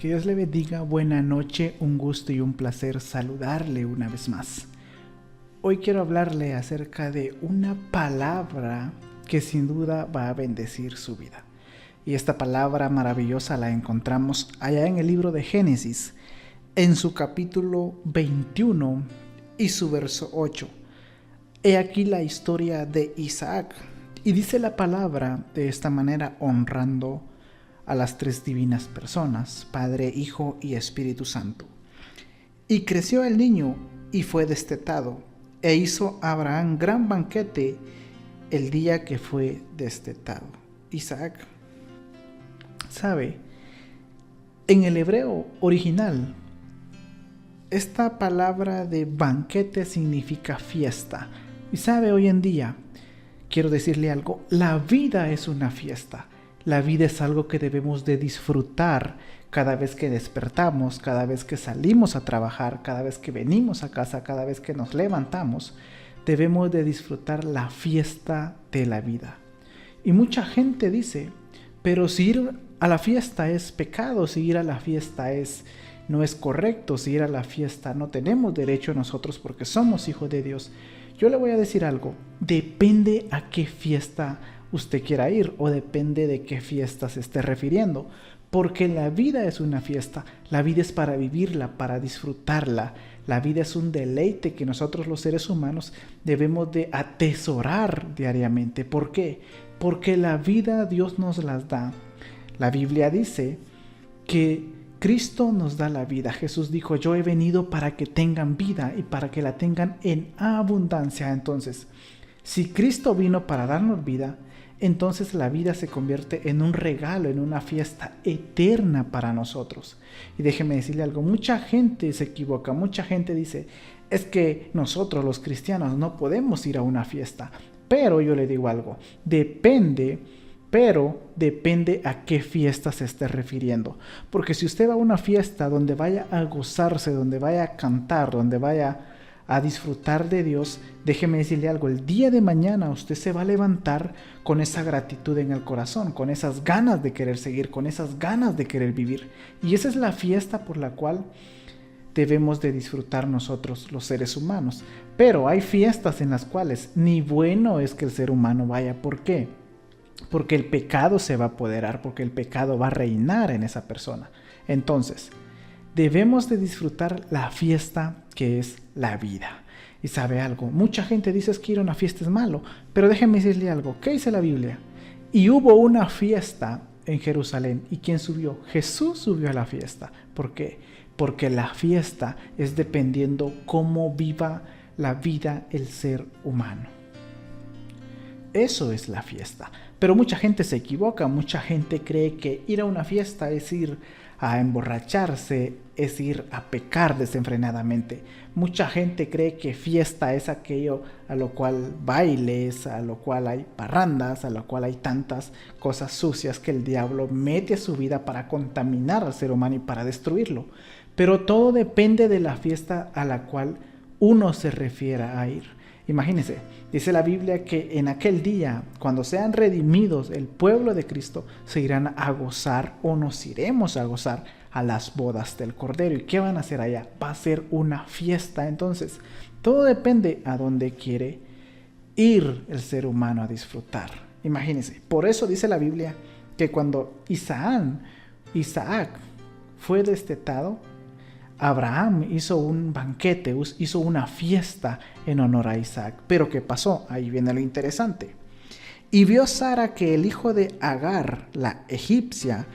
Que Dios le bendiga, buena noche, un gusto y un placer saludarle una vez más. Hoy quiero hablarle acerca de una palabra que sin duda va a bendecir su vida. Y esta palabra maravillosa la encontramos allá en el libro de Génesis, en su capítulo 21 y su verso 8. He aquí la historia de Isaac. Y dice la palabra de esta manera, honrando a las tres divinas personas, Padre, Hijo y Espíritu Santo. Y creció el niño y fue destetado, e hizo Abraham gran banquete el día que fue destetado. Isaac. ¿Sabe? En el hebreo original, esta palabra de banquete significa fiesta. Y sabe, hoy en día, quiero decirle algo, la vida es una fiesta. La vida es algo que debemos de disfrutar cada vez que despertamos, cada vez que salimos a trabajar, cada vez que venimos a casa, cada vez que nos levantamos. Debemos de disfrutar la fiesta de la vida. Y mucha gente dice, pero si ir a la fiesta es pecado, si ir a la fiesta no es correcto, si ir a la fiesta no tenemos derecho nosotros porque somos hijos de Dios. Yo le voy a decir algo, depende a qué fiesta usted quiera ir o depende de qué fiesta se esté refiriendo, porque la vida es una fiesta, la vida es para vivirla, para disfrutarla, la vida es un deleite que nosotros los seres humanos debemos de atesorar diariamente. ¿Por qué? Porque la vida Dios nos las da. La Biblia dice que Cristo nos da la vida. Jesús dijo, yo he venido para que tengan vida y para que la tengan en abundancia. Entonces, si Cristo vino para darnos vida, entonces la vida se convierte en un regalo, en una fiesta eterna para nosotros. Y déjeme decirle algo, mucha gente se equivoca, mucha gente dice, es que nosotros los cristianos no podemos ir a una fiesta. Pero yo le digo algo, depende a qué fiesta se esté refiriendo. Porque si usted va a una fiesta donde vaya a gozarse, donde vaya a cantar, donde vaya a disfrutar de Dios, déjeme decirle algo, el día de mañana usted se va a levantar con esa gratitud en el corazón, con esas ganas de querer seguir, con esas ganas de querer vivir. Y esa es la fiesta por la cual debemos de disfrutar nosotros los seres humanos. Pero hay fiestas en las cuales ni bueno es que el ser humano vaya. ¿Por qué? Porque el pecado se va a apoderar, porque el pecado va a reinar en esa persona. Entonces, debemos de disfrutar la fiesta que es la vida. Y sabe algo, mucha gente dice que ir a una fiesta es malo, pero déjenme decirle algo, ¿qué dice la Biblia? Y hubo una fiesta en Jerusalén, ¿y quién subió? Jesús subió a la fiesta. ¿Por qué? Porque la fiesta es dependiendo cómo viva la vida el ser humano. Eso es la fiesta. Pero mucha gente se equivoca, mucha gente cree que ir a una fiesta es ir a emborracharse, es ir a pecar desenfrenadamente. Mucha gente cree que fiesta es aquello a lo cual bailes, a lo cual hay parrandas, a lo cual hay tantas cosas sucias que el diablo mete a su vida para contaminar al ser humano y para destruirlo. Pero todo depende de la fiesta a la cual uno se refiera a ir. Imagínense, dice la Biblia que en aquel día, cuando sean redimidos el pueblo de Cristo, se irán a gozar o nos iremos a gozar a las bodas del Cordero. ¿Y qué van a hacer allá? Va a ser una fiesta. Entonces, todo depende a dónde quiere ir el ser humano a disfrutar. Imagínense, por eso dice la Biblia que cuando Isaac fue destetado, Abraham hizo un banquete, hizo una fiesta en honor a Isaac. Pero ¿qué pasó? Ahí viene lo interesante. Y vio Sara que el hijo de Agar, la egipcia,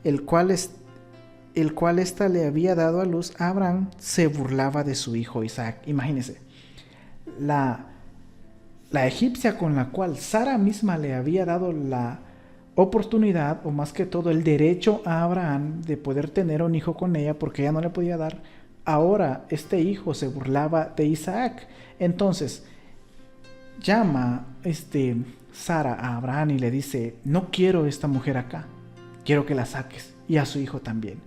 el cual ésta le había dado a luz a Abraham, se burlaba de su hijo Isaac. Imagínense, la egipcia con la cual Sara misma le había dado la oportunidad, o más que todo el derecho a Abraham de poder tener un hijo con ella porque ella no le podía dar, ahora este hijo se burlaba de Isaac. Entonces llama Sara a Abraham y le dice, no quiero esta mujer acá, quiero que la saques, y a su hijo también.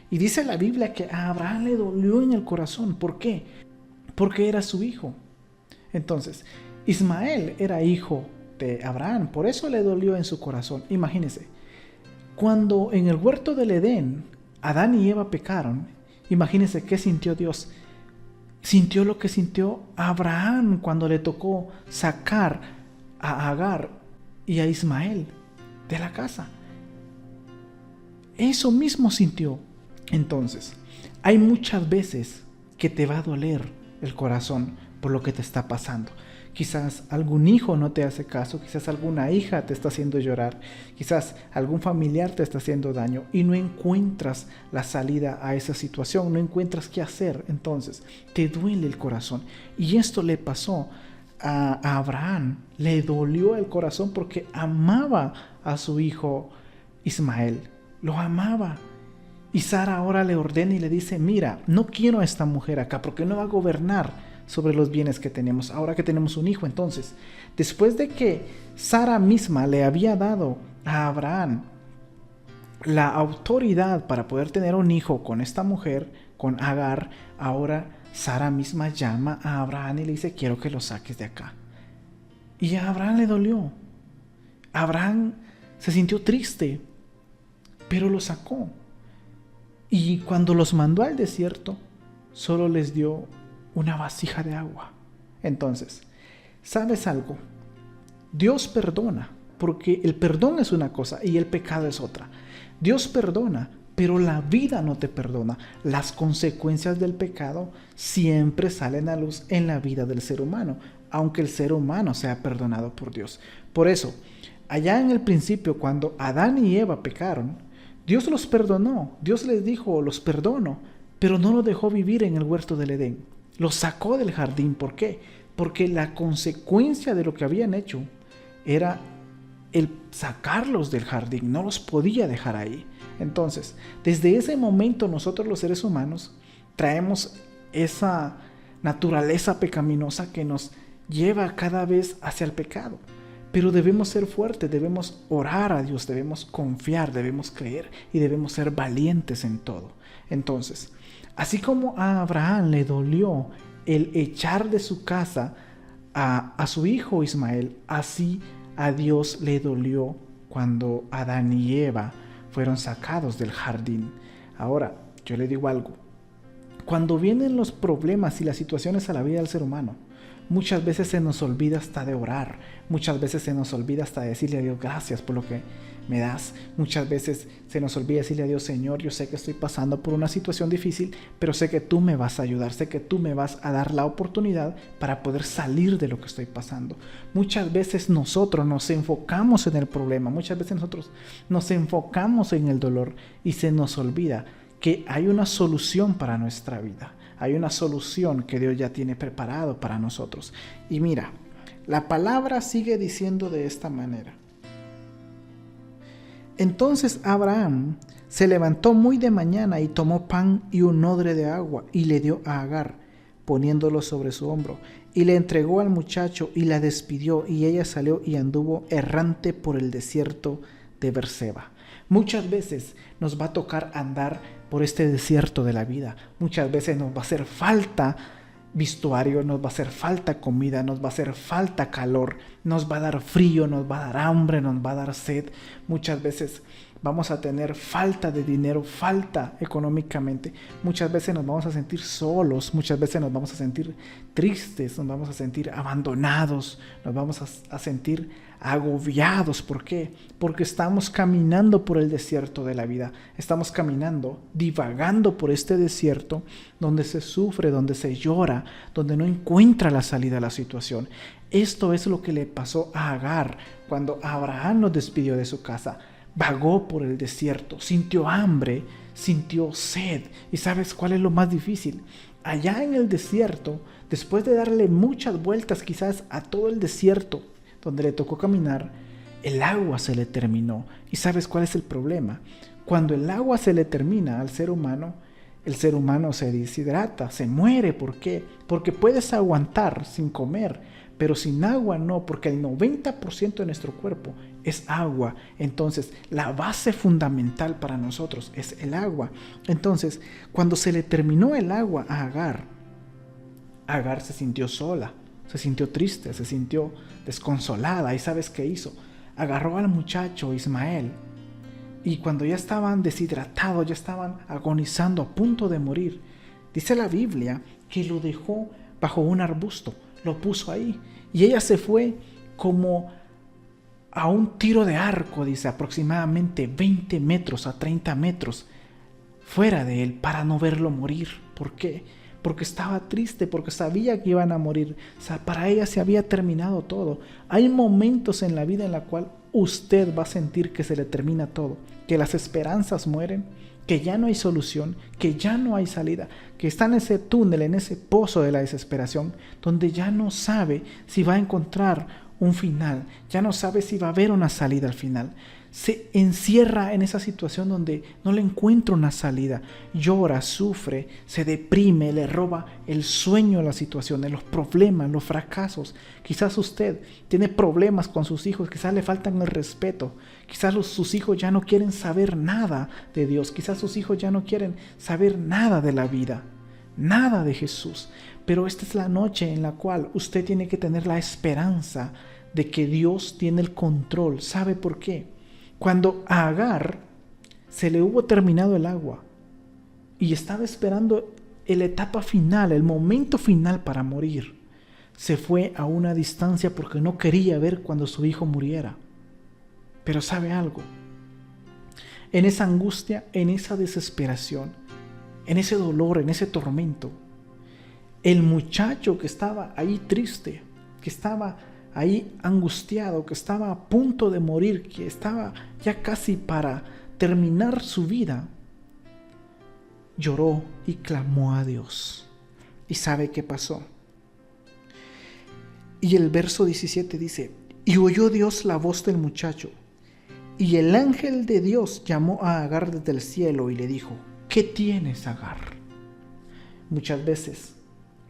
Y dice la Biblia que a Abraham le dolió en el corazón. ¿Por qué? Porque era su hijo. Entonces Ismael era hijo de Abraham, por eso le dolió en su corazón. Imagínense, cuando en el huerto del Edén Adán y Eva pecaron, imagínense qué sintió Dios. Sintió lo que sintió Abraham cuando le tocó sacar a Agar y a Ismael de la casa. Eso mismo sintió. Entonces, hay muchas veces que te va a doler el corazón por lo que te está pasando. Quizás algún hijo no te hace caso, quizás alguna hija te está haciendo llorar, quizás algún familiar te está haciendo daño y no encuentras la salida a esa situación, no encuentras qué hacer. Entonces, te duele el corazón. Y esto le pasó a Abraham, le dolió el corazón porque amaba a su hijo Ismael, lo amaba. Y Sara ahora le ordena y le dice, mira, no quiero a esta mujer acá porque no va a gobernar sobre los bienes que tenemos, ahora que tenemos un hijo. Entonces, después de que Sara misma le había dado a Abraham la autoridad para poder tener un hijo con esta mujer, con Agar, ahora Sara misma llama a Abraham y le dice, quiero que lo saques de acá. Y a Abraham le dolió. Abraham se sintió triste, pero lo sacó. Y cuando los mandó al desierto, solo les dio una vasija de agua. Entonces, ¿sabes algo? Dios perdona, porque el perdón es una cosa y el pecado es otra. Dios perdona, pero la vida no te perdona. Las consecuencias del pecado siempre salen a luz en la vida del ser humano, aunque el ser humano sea perdonado por Dios. Por eso, allá en el principio, cuando Adán y Eva pecaron, Dios los perdonó. Dios les dijo, los perdono, pero no los dejó vivir en el huerto del Edén. Los sacó del jardín. ¿Por qué? Porque la consecuencia de lo que habían hecho era el sacarlos del jardín. No los podía dejar ahí. Entonces, desde ese momento nosotros los seres humanos traemos esa naturaleza pecaminosa que nos lleva cada vez hacia el pecado. Pero debemos ser fuertes, debemos orar a Dios, debemos confiar, debemos creer y debemos ser valientes en todo. Entonces, así como a Abraham le dolió el echar de su casa a su hijo Ismael, así a Dios le dolió cuando Adán y Eva fueron sacados del jardín. Ahora, yo le digo algo. Cuando vienen los problemas y las situaciones a la vida del ser humano, muchas veces se nos olvida hasta de orar, muchas veces se nos olvida hasta de decirle a Dios gracias por lo que me das, muchas veces se nos olvida decirle a Dios, Señor, yo sé que estoy pasando por una situación difícil, pero sé que tú me vas a ayudar, sé que tú me vas a dar la oportunidad para poder salir de lo que estoy pasando. Muchas veces nosotros nos enfocamos en el problema, muchas veces nosotros nos enfocamos en el dolor y se nos olvida que hay una solución para nuestra vida. Hay una solución que Dios ya tiene preparado para nosotros. Y mira, la palabra sigue diciendo de esta manera. Entonces Abraham se levantó muy de mañana y tomó pan y un odre de agua y le dio a Agar, poniéndolo sobre su hombro, y le entregó al muchacho y la despidió, y ella salió y anduvo errante por el desierto de Berseba. Muchas veces nos va a tocar andar por este desierto de la vida. Muchas veces nos va a hacer falta vestuario, nos va a hacer falta comida, nos va a hacer falta calor, nos va a dar frío, nos va a dar hambre, nos va a dar sed. Muchas veces vamos a tener falta de dinero, falta económicamente. Muchas veces nos vamos a sentir solos, muchas veces nos vamos a sentir tristes, nos vamos a sentir abandonados, nos vamos a sentir agobiados. ¿Por qué? Porque estamos caminando por el desierto de la vida. Estamos caminando, divagando por este desierto donde se sufre, donde se llora, donde no encuentra la salida a la situación. Esto es lo que le pasó a Agar cuando Abraham nos despidió de su casa. Vagó por el desierto, sintió hambre, sintió sed. ¿Y sabes cuál es lo más difícil? Allá en el desierto, después de darle muchas vueltas quizás a todo el desierto donde le tocó caminar, el agua se le terminó. ¿Y sabes cuál es el problema? Cuando el agua se le termina al ser humano, el ser humano se deshidrata, se muere. ¿Por qué? Porque puedes aguantar sin comer, pero sin agua no, porque el 90% de nuestro cuerpo es agua. Entonces, la base fundamental para nosotros es el agua. Entonces, cuando se le terminó el agua a Agar, Agar se sintió sola, se sintió triste, se sintió desconsolada. ¿Y sabes qué hizo? Agarró al muchacho Ismael Y cuando ya estaban deshidratados, ya estaban agonizando, a punto de morir, dice la Biblia que lo dejó bajo un arbusto, lo puso ahí. Y ella se fue como a un tiro de arco, dice, aproximadamente 20 metros a 30 metros fuera de él para no verlo morir. ¿Por qué? Porque estaba triste, porque sabía que iban a morir. O sea, para ella se había terminado todo. Hay momentos en la vida en la cual usted va a sentir que se le termina todo, que las esperanzas mueren, que ya no hay solución, que ya no hay salida, que está en ese túnel, en ese pozo de la desesperación, donde ya no sabe si va a encontrar un final, ya no sabe si va a haber una salida al final. Se encierra en esa situación donde no le encuentra una salida, llora, sufre, se deprime, le roba el sueño a las situaciones, los problemas, los fracasos. Quizás usted tiene problemas con sus hijos, quizás le faltan el respeto, quizás sus hijos ya no quieren saber nada de Dios, quizás sus hijos ya no quieren saber nada de la vida, nada de Jesús. Pero esta es la noche en la cual usted tiene que tener la esperanza de que Dios tiene el control. ¿Sabe por qué? Cuando a Agar se le hubo terminado el agua y estaba esperando la etapa final, el momento final para morir, se fue a una distancia porque no quería ver cuando su hijo muriera. Pero ¿sabe algo? En esa angustia, en esa desesperación, en ese dolor, en ese tormento, el muchacho que estaba ahí triste, que estaba ahí angustiado, que estaba a punto de morir, que estaba ya casi para terminar su vida, lloró y clamó a Dios. ¿Y sabe qué pasó? Y el verso 17 dice: y oyó Dios la voz del muchacho, y el ángel de Dios llamó a Agar desde el cielo y le dijo: ¿qué tienes, Agar? Muchas veces,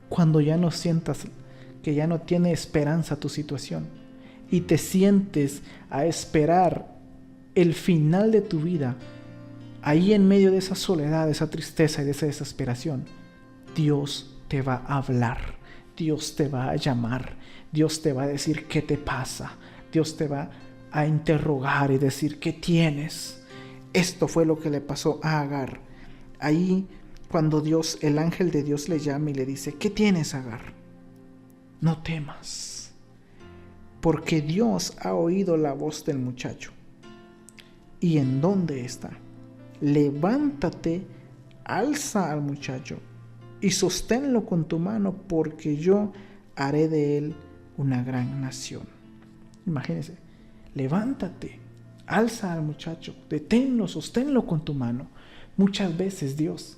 cuando ya no sientas que ya no tiene esperanza tu situación y te sientes a esperar el final de tu vida, ahí en medio de esa soledad, de esa tristeza y de esa desesperación, Dios te va a hablar, Dios te va a llamar, Dios te va a decir qué te pasa, Dios te va a interrogar y decir qué tienes. Esto fue lo que le pasó a Agar. Ahí cuando Dios, el ángel de Dios le llama y le dice: ¿qué tienes, Agar? No temas, porque Dios ha oído la voz del muchacho. ¿Y en dónde está? Levántate, alza al muchacho y sosténlo con tu mano, porque yo haré de él una gran nación. Imagínense, levántate, alza al muchacho, deténlo, sosténlo con tu mano. Muchas veces Dios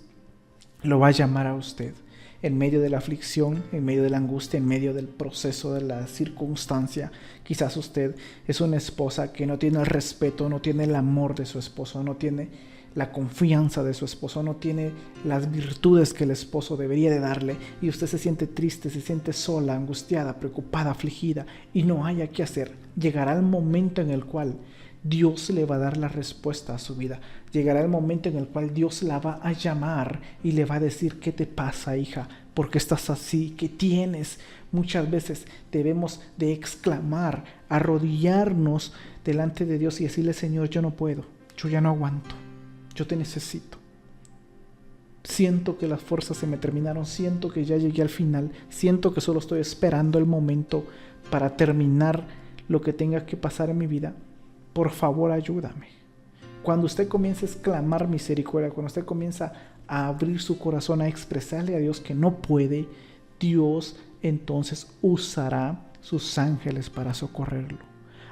lo va a llamar a usted en medio de la aflicción, en medio de la angustia, en medio del proceso de la circunstancia. Quizás usted es una esposa que no tiene el respeto, no tiene el amor de su esposo, no tiene la confianza de su esposo, no tiene las virtudes que el esposo debería de darle, y usted se siente triste, se siente sola, angustiada, preocupada, afligida, y no haya qué hacer. Llegará el momento en el cual Dios le va a dar la respuesta a su vida. Llegará el momento en el cual Dios la va a llamar y le va a decir: ¿qué te pasa, hija? ¿Por qué estás así? ¿Qué tienes? Muchas veces debemos de exclamar, arrodillarnos delante de Dios y decirle: Señor, yo no puedo, yo ya no aguanto, yo te necesito. Siento que las fuerzas se me terminaron, siento que ya llegué al final, siento que solo estoy esperando el momento para terminar lo que tenga que pasar en mi vida. Por favor, ayúdame. Cuando usted comience a exclamar misericordia, cuando usted comienza a abrir su corazón, a expresarle a Dios que no puede, Dios entonces usará sus ángeles para socorrerlo.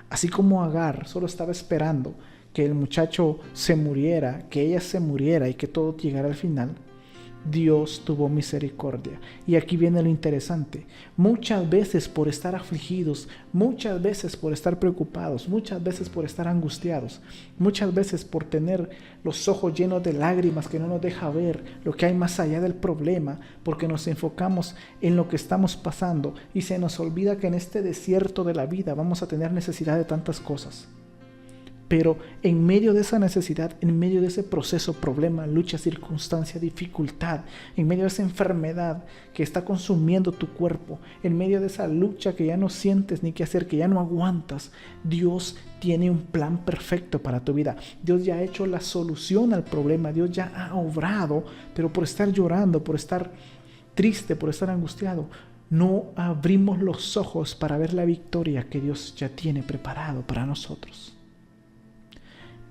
Así como Agar solo estaba esperando que el muchacho se muriera, que ella se muriera y que todo llegara al final, Dios tuvo misericordia. Y aquí viene lo interesante. Muchas veces por estar afligidos, muchas veces por estar preocupados, muchas veces por estar angustiados, muchas veces por tener los ojos llenos de lágrimas que no nos deja ver lo que hay más allá del problema, porque nos enfocamos en lo que estamos pasando y se nos olvida que en este desierto de la vida vamos a tener necesidad de tantas cosas. Pero en medio de esa necesidad, en medio de ese proceso, problema, lucha, circunstancia, dificultad, en medio de esa enfermedad que está consumiendo tu cuerpo, en medio de esa lucha que ya no sientes ni qué hacer, que ya no aguantas, Dios tiene un plan perfecto para tu vida. Dios ya ha hecho la solución al problema, Dios ya ha obrado, pero por estar llorando, por estar triste, por estar angustiado, no abrimos los ojos para ver la victoria que Dios ya tiene preparado para nosotros.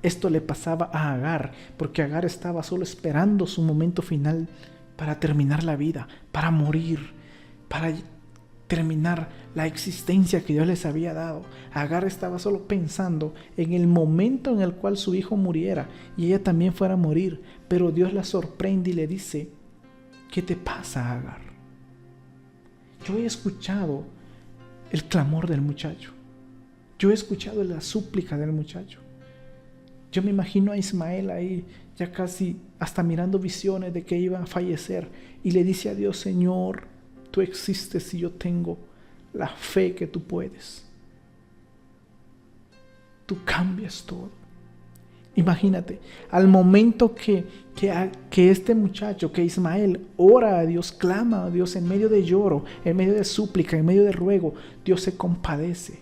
Esto le pasaba a Agar, porque Agar estaba solo esperando su momento final para terminar la vida, para morir, para terminar la existencia que Dios les había dado. Agar estaba solo pensando en el momento en el cual su hijo muriera y ella también fuera a morir, pero Dios la sorprende y le dice: ¿qué te pasa, Agar? Yo he escuchado el clamor del muchacho, yo he escuchado la súplica del muchacho. Yo me imagino a Ismael ahí, ya casi hasta mirando visiones de que iba a fallecer, y le dice a Dios: Señor, tú existes y yo tengo la fe que tú puedes. Tú cambias todo. Imagínate, al momento que este muchacho, que Ismael, ora a Dios, clama a Dios en medio de lloro, en medio de súplica, en medio de ruego, Dios se compadece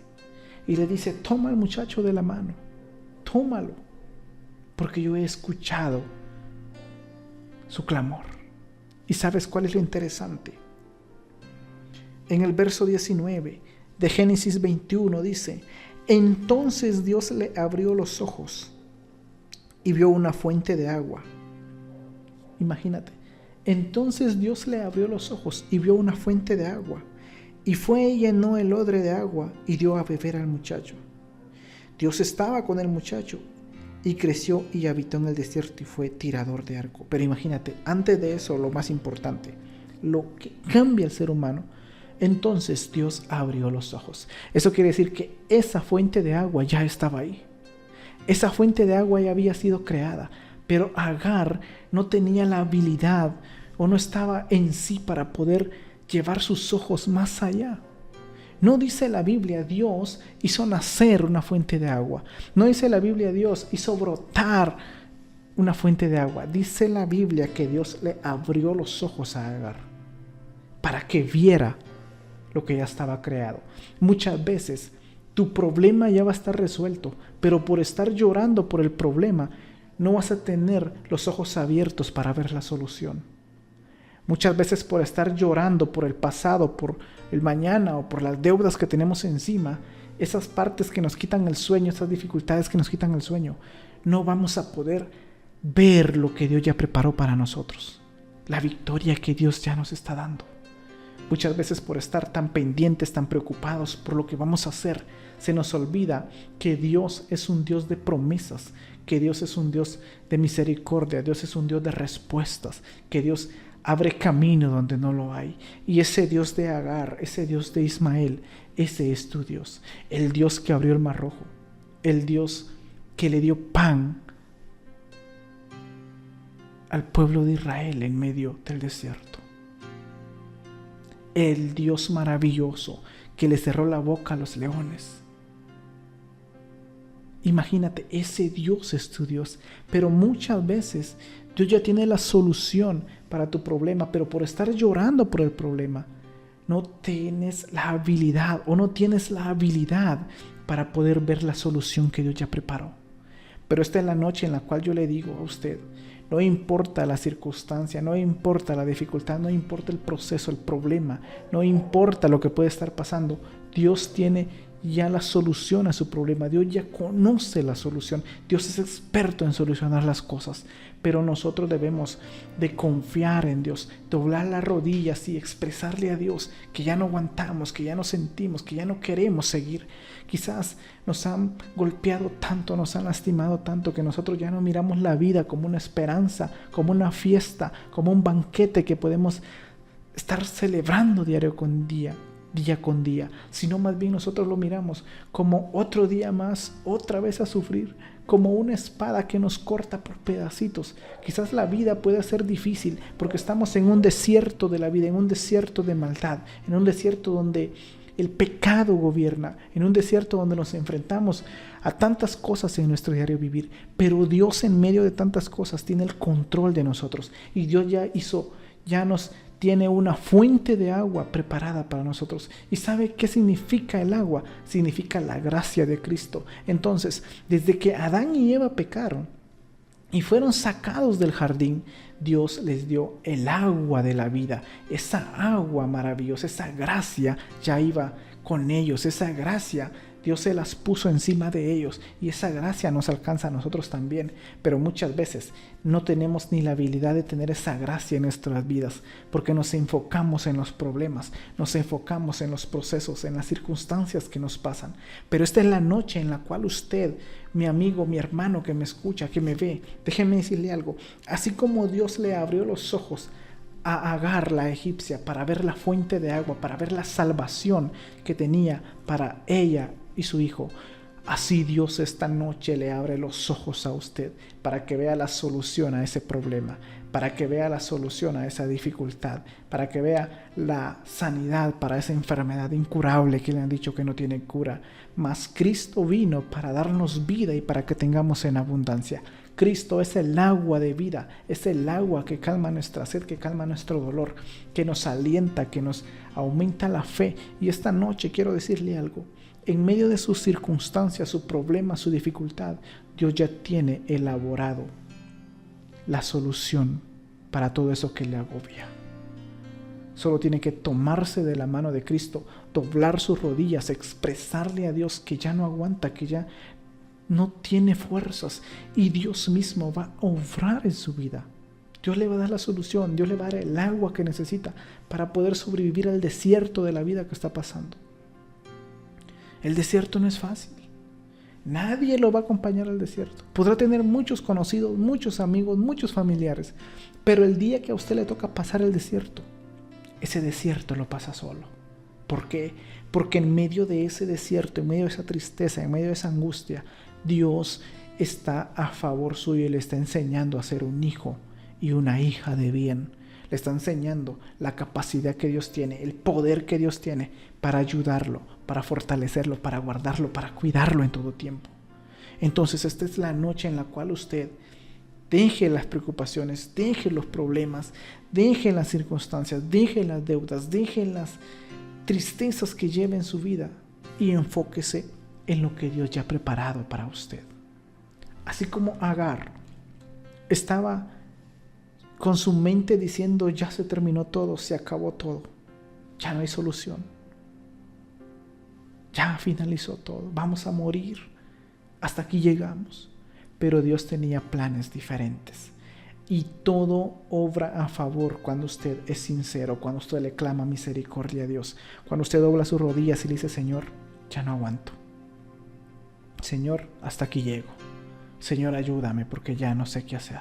y le dice: toma al muchacho de la mano, tómalo, porque yo he escuchado su clamor. ¿Y sabes cuál es lo interesante? En el verso 19 de Génesis 21 dice: entonces Dios le abrió los ojos y vio una fuente de agua. Imagínate, entonces Dios le abrió los ojos y vio una fuente de agua, y fue y llenó el odre de agua y dio a beber al muchacho. Dios estaba con el muchacho y creció y habitó en el desierto y fue tirador de arco. Pero imagínate, antes de eso, lo más importante, lo que cambia al ser humano, entonces Dios abrió los ojos. Eso quiere decir que esa fuente de agua ya estaba ahí. Esa fuente de agua ya había sido creada, pero Agar no tenía la habilidad o no estaba en sí para poder llevar sus ojos más allá. No dice la Biblia Dios hizo nacer una fuente de agua. No dice la Biblia Dios hizo brotar una fuente de agua. Dice la Biblia que Dios le abrió los ojos a Agar para que viera lo que ya estaba creado. Muchas veces tu problema ya va a estar resuelto, pero por estar llorando por el problema no vas a tener los ojos abiertos para ver la solución. Muchas veces por estar llorando por el pasado, por el mañana o por las deudas que tenemos encima, esas partes que nos quitan el sueño, esas dificultades que nos quitan el sueño, no vamos a poder ver lo que Dios ya preparó para nosotros, la victoria que Dios ya nos está dando. Muchas veces por estar tan pendientes, tan preocupados por lo que vamos a hacer, se nos olvida que Dios es un Dios de promesas, que Dios es un Dios de misericordia, Dios es un Dios de respuestas, que Dios abre camino donde no lo hay. Y ese Dios de Agar, ese Dios de Ismael, ese es tu Dios. El Dios que abrió el Mar Rojo, el Dios que le dio pan al pueblo de Israel en medio del desierto. El Dios maravilloso que le cerró la boca a los leones. Imagínate, ese Dios es tu Dios. Pero muchas veces Dios ya tiene la solución para tu problema, pero por estar llorando por el problema, no tienes la habilidad para poder ver la solución que Dios ya preparó. Pero esta es la noche en la cual yo le digo a usted: no importa la circunstancia, no importa la dificultad, no importa el proceso, el problema, no importa lo que puede estar pasando, Dios tiene ya la solución a su problema. Dios ya conoce la solución. Dios es experto en solucionar las cosas, pero nosotros debemos de confiar en Dios, doblar las rodillas y expresarle a Dios que ya no aguantamos, que ya no sentimos, que ya no queremos seguir. Quizás nos han golpeado tanto, nos han lastimado tanto, que nosotros ya no miramos la vida como una esperanza, como una fiesta, como un banquete que podemos estar celebrando día con día, sino más bien nosotros lo miramos como otro día más, otra vez a sufrir, como una espada que nos corta por pedacitos. Quizás la vida puede ser difícil porque estamos en un desierto de la vida, en un desierto de maldad, en un desierto donde el pecado gobierna, en un desierto donde nos enfrentamos a tantas cosas en nuestro diario vivir, pero Dios en medio de tantas cosas tiene el control de nosotros y Dios ya nos tiene una fuente de agua preparada para nosotros. ¿Y sabe qué significa el agua? Significa la gracia de Cristo. Entonces, desde que Adán y Eva pecaron y fueron sacados del jardín, Dios les dio el agua de la vida. Esa agua maravillosa, esa gracia ya iba con ellos. Esa gracia Dios se las puso encima de ellos y esa gracia nos alcanza a nosotros también. Pero muchas veces no tenemos ni la habilidad de tener esa gracia en nuestras vidas porque nos enfocamos en los problemas, nos enfocamos en los procesos, en las circunstancias que nos pasan. Pero esta es la noche en la cual usted, mi amigo, mi hermano que me escucha, que me ve, déjeme decirle algo. Así como Dios le abrió los ojos a Agar, la egipcia, para ver la fuente de agua, para ver la salvación que tenía para ella y su hijo, así Dios esta noche le abre los ojos a usted para que vea la solución a ese problema, para que vea la solución a esa dificultad, para que vea la sanidad para esa enfermedad incurable que le han dicho que no tiene cura. Mas Cristo vino para darnos vida y para que tengamos en abundancia. Cristo es el agua de vida, es el agua que calma nuestra sed, que calma nuestro dolor, que nos alienta, que nos aumenta la fe. Y esta noche quiero decirle algo. En medio de sus circunstancias, su problema, su dificultad, Dios ya tiene elaborado la solución para todo eso que le agobia. Solo tiene que tomarse de la mano de Cristo, doblar sus rodillas, expresarle a Dios que ya no aguanta, que ya no tiene fuerzas y Dios mismo va a obrar en su vida. Dios le va a dar la solución, Dios le va a dar el agua que necesita para poder sobrevivir al desierto de la vida que está pasando. El desierto no es fácil. Nadie lo va a acompañar al desierto. Podrá tener muchos conocidos, muchos amigos, muchos familiares, pero el día que a usted le toca pasar el desierto, ese desierto lo pasa solo. ¿Por qué? Porque en medio de ese desierto, en medio de esa tristeza, en medio de esa angustia, Dios está a favor suyo y le está enseñando a ser un hijo y una hija de bien. Le está enseñando la capacidad que Dios tiene, el poder que Dios tiene para ayudarlo, para fortalecerlo, para guardarlo, para cuidarlo en todo tiempo. Entonces esta es la noche en la cual usted deje las preocupaciones, deje los problemas, deje las circunstancias, deje las deudas, deje las tristezas que lleva en su vida y enfóquese en lo que Dios ya ha preparado para usted. Así como Agar estaba con su mente diciendo, ya se terminó todo, se acabó todo, ya no hay solución, ya finalizó todo, vamos a morir, hasta aquí llegamos. Pero Dios tenía planes diferentes y todo obra a favor cuando usted es sincero, cuando usted le clama misericordia a Dios, cuando usted dobla sus rodillas y le dice, Señor, ya no aguanto, Señor, hasta aquí llego, Señor, ayúdame porque ya no sé qué hacer.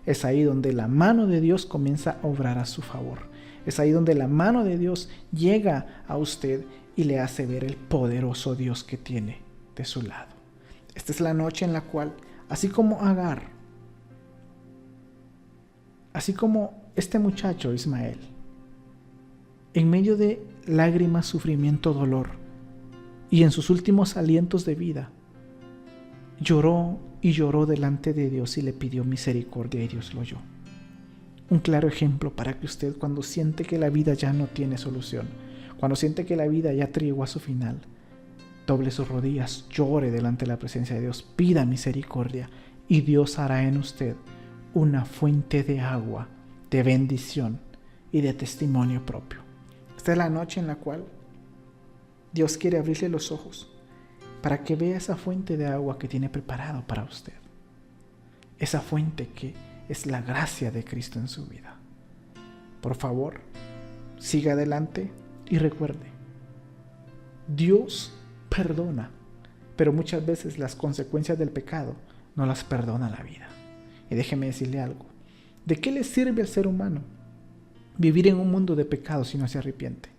Es ahí donde la mano de Dios comienza a obrar a su favor. Es ahí donde la mano de Dios llega a usted y le hace ver el poderoso Dios que tiene de su lado. Esta es la noche en la cual, así como Agar, así como este muchacho Ismael, en medio de lágrimas, sufrimiento, dolor, y en sus últimos alientos de vida, lloró y lloró delante de Dios y le pidió misericordia y Dios lo oyó. Un claro ejemplo para que usted, cuando siente que la vida ya no tiene solución, cuando siente que la vida ya llegó a su final, doble sus rodillas, llore delante de la presencia de Dios, pida misericordia y Dios hará en usted una fuente de agua, de bendición y de testimonio propio. Esta es la noche en la cual Dios quiere abrirle los ojos para que vea esa fuente de agua que tiene preparado para usted. Esa fuente que es la gracia de Cristo en su vida. Por favor, siga adelante y recuerde, Dios perdona, pero muchas veces las consecuencias del pecado no las perdona la vida. Y déjeme decirle algo, ¿de qué le sirve al ser humano vivir en un mundo de pecado si no se arrepiente?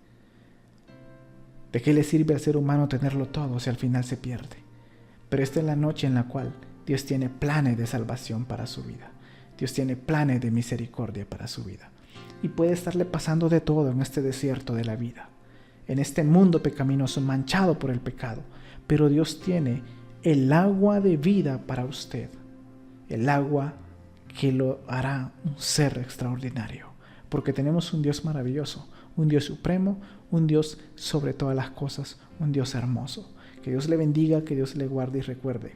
¿De qué le sirve al ser humano tenerlo todo si al final se pierde? Pero esta es la noche en la cual Dios tiene planes de salvación para su vida. Dios tiene planes de misericordia para su vida. Y puede estarle pasando de todo en este desierto de la vida. en este mundo pecaminoso, manchado por el pecado. Pero Dios tiene el agua de vida para usted, el agua que lo hará un ser extraordinario, porque tenemos un Dios maravilloso, un Dios supremo, un Dios sobre todas las cosas, un Dios hermoso. Que Dios le bendiga, que Dios le guarde y recuerde.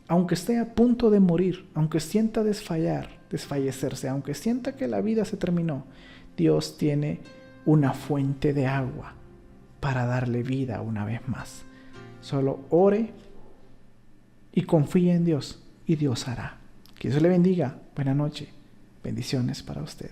Aunque esté a punto de morir, aunque sienta desfallecerse, aunque sienta que la vida se terminó, Dios tiene una fuente de agua para darle vida una vez más. Solo ore y confíe en Dios y Dios hará. Que Dios le bendiga. Buena noche. Bendiciones para usted.